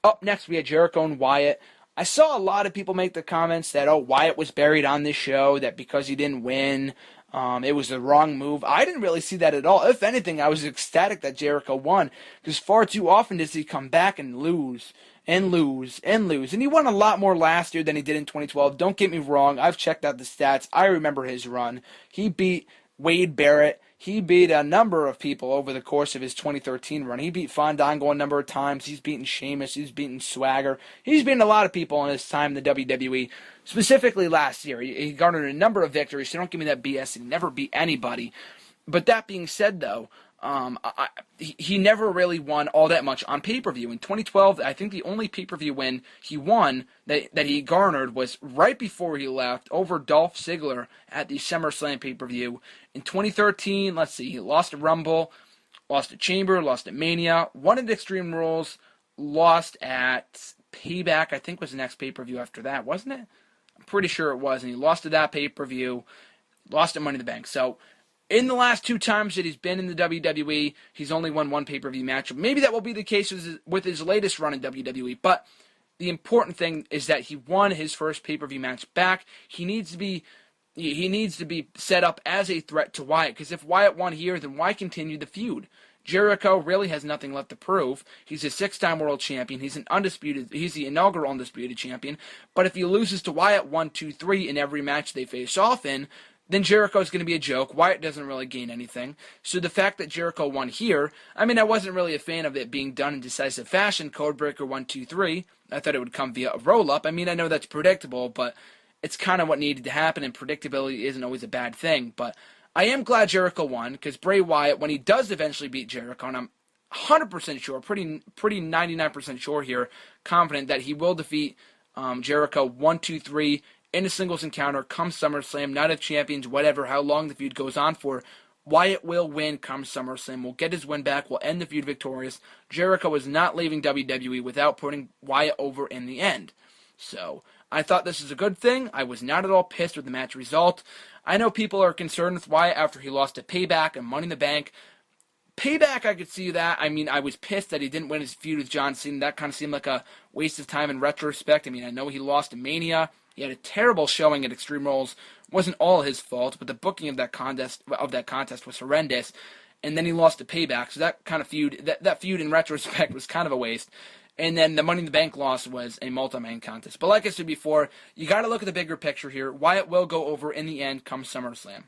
Up next, we had Jericho and Wyatt. I saw a lot of people make the comments that, oh, Wyatt was buried on this show, that because he didn't win, it was the wrong move. I didn't really see that at all. If anything, I was ecstatic that Jericho won, because far too often does he come back and lose, and lose, and lose. And he won a lot more last year than he did in 2012. Don't get me wrong. I've checked out the stats. I remember his run. He beat Wade Barrett. He beat a number of people over the course of his 2013 run. He beat Fandango a number of times. He's beaten Sheamus. He's beaten Swagger. He's beaten a lot of people in his time in the WWE, specifically last year. He garnered a number of victories, so don't give me that BS. He never beat anybody. But that being said, though, he never really won all that much on pay-per-view. In 2012, I think the only pay-per-view win he won that he garnered was right before he left over Dolph Ziggler at the SummerSlam pay-per-view. In 2013, let's see, he lost at Rumble, lost at Chamber, lost at Mania, won at Extreme Rules, lost at Payback, I think was the next pay-per-view after that, wasn't it? I'm pretty sure it was, and he lost at that pay-per-view, lost at Money in the Bank. So, in the last 2 times that he's been in the WWE, he's only won 1 pay-per-view match. Maybe that will be the case with his latest run in WWE, but the important thing is that he won his first pay-per-view match back. He needs to be set up as a threat to Wyatt, because if Wyatt won here, then why continue the feud? Jericho really has nothing left to prove. He's a 6-time world champion. He's the inaugural undisputed champion. But if he loses to Wyatt 1, 2, 3 in every match they face off in, then Jericho's going to be a joke. Wyatt doesn't really gain anything. So the fact that Jericho won here, I mean, I wasn't really a fan of it being done in decisive fashion. Codebreaker 1, 2, 3. I thought it would come via a roll-up. I mean, I know that's predictable, but it's kind of what needed to happen, and predictability isn't always a bad thing. But I am glad Jericho won, because Bray Wyatt, when he does eventually beat Jericho, and I'm 100% sure, pretty 99% sure here, confident that he will defeat Jericho 1, 2, 3 in a singles encounter come SummerSlam, Night of Champions, whatever, how long the feud goes on for. Wyatt will win come SummerSlam. Will get his win back. Will end the feud victorious. Jericho is not leaving WWE without putting Wyatt over in the end. So, I thought this was a good thing. I was not at all pissed with the match result. I know people are concerned with Wyatt after he lost to Payback and Money in the Bank. Payback, I could see that. I mean, I was pissed that he didn't win his feud with John Cena. That kind of seemed like a waste of time in retrospect. I mean, I know he lost to Mania. He had a terrible showing at Extreme Rules. It wasn't all his fault, but the booking of that contest was horrendous. And then he lost to Payback. So that kind of feud, that feud in retrospect was kind of a waste. And then the Money in the Bank loss was a multi-man contest. But like I said before, you got to look at the bigger picture here. Wyatt will go over in the end come SummerSlam.